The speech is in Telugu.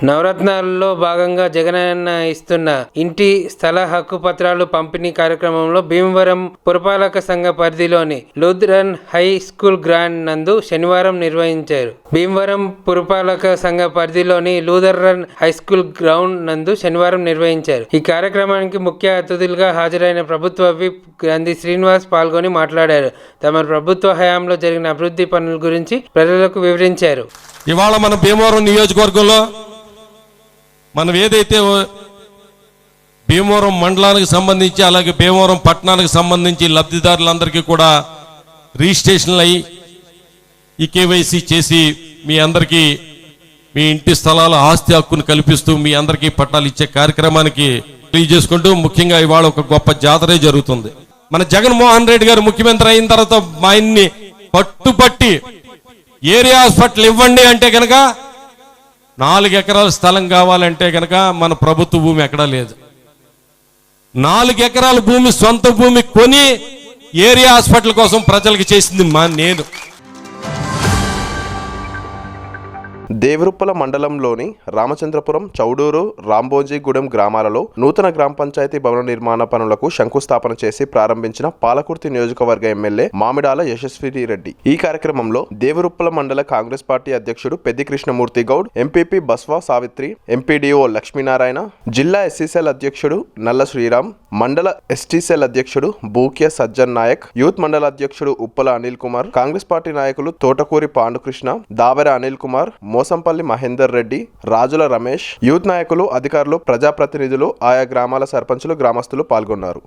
నవరత్నాల్లో భాగంగా జగనన్న ఇస్తున్న ఇంటి స్థల హక్కు పత్రాలు పంపిణీ కార్యక్రమంలో భీమవరం పురపాలక సంఘ పరిధిలోని లూథరన్ హై స్కూల్ గ్రౌండ్ నందు శనివారం నిర్వహించారు. భీమవరం పురపాలక సంఘ పరిధిలోని లూథరన్ హై స్కూల్ గ్రౌండ్ నందు శనివారం నిర్వహించారు. ఈ కార్యక్రమానికి ముఖ్య అతిథులుగా హాజరైన ప్రభుత్వ విప్ గాంధీ శ్రీనివాస్ పాల్గొని మాట్లాడారు. తమ ప్రభుత్వ హయాంలో జరిగిన అభివృద్ధి పనుల గురించి ప్రజలకు వివరించారు. ఇవాళ మన భీమవరం నియోజకవర్గంలో మనం ఏదైతే భీమవరం మండలానికి సంబంధించి అలాగే భీమవరం పట్టణానికి సంబంధించి లబ్ధిదారులందరికీ కూడా రిజిస్ట్రేషన్లు అయ్యి ఈ కేవైసీ చేసి మీ అందరికీ మీ ఇంటి స్థలాల ఆస్తి హక్కును కల్పిస్తూ మీ అందరికీ పట్టాలు ఇచ్చే కార్యక్రమానికి తెలియజేసుకుంటూ ముఖ్యంగా ఇవాళ ఒక గొప్ప జాతరే జరుగుతుంది. మన జగన్మోహన్ రెడ్డి గారు ముఖ్యమంత్రి అయిన తర్వాత మా ఆయన్ని పట్టుపట్టి ఏరియా హాస్పిటల్ ఇవ్వండి అంటే కనుక 4 ఎకరాల స్థలం కావాలంటే కనుక మన ప్రభుత్వ భూమి ఎక్కడా లేదు. 4 ఎకరాల భూమి సొంత భూమి కొని ఏరియా హాస్పిటల్ కోసం ప్రజలకు చేసింది నేను. దేవరుప్పల మండలంలోని రామచంద్రపురం, చౌడూరు, రాంబోజీగూడెం గ్రామాలలో నూతన గ్రామ పంచాయతీ భవన నిర్మాణ పనులకు శంకుస్థాపన చేసి ప్రారంభించిన పాలకుర్తి నియోజకవర్గ ఎమ్మెల్యే మామిడాల యశస్వి రెడ్డి. ఈ కార్యక్రమంలో దేవరుప్పల మండల కాంగ్రెస్ పార్టీ అధ్యక్షుడు పెద్ది కృష్ణమూర్తి గౌడ్, ఎంపీపీ బస్వా సావిత్రి, ఎంపీడీఓ లక్ష్మీనారాయణ, జిల్లా ఎస్సీసెల్ అధ్యక్షుడు నల్ల శ్రీరామ్, మండల ఎస్టీసెల్ అధ్యక్షుడు బూక్య సజ్జన్ నాయక్, యూత్ మండల అధ్యక్షుడు ఉప్పల అనిల్ కుమార్, కాంగ్రెస్ పార్టీ నాయకులు తోటకూరి పాండుకృష్ణ, దావెర అనిల్ కుమార్, మోసంపల్లి మహేందర్ రెడ్డి, రాజుల రమేష్, యూత్ నాయకులు, అధికారులు, ప్రజాప్రతినిధులు, ఆయా గ్రామాల సర్పంచులు, గ్రామస్తులు పాల్గొన్నారు.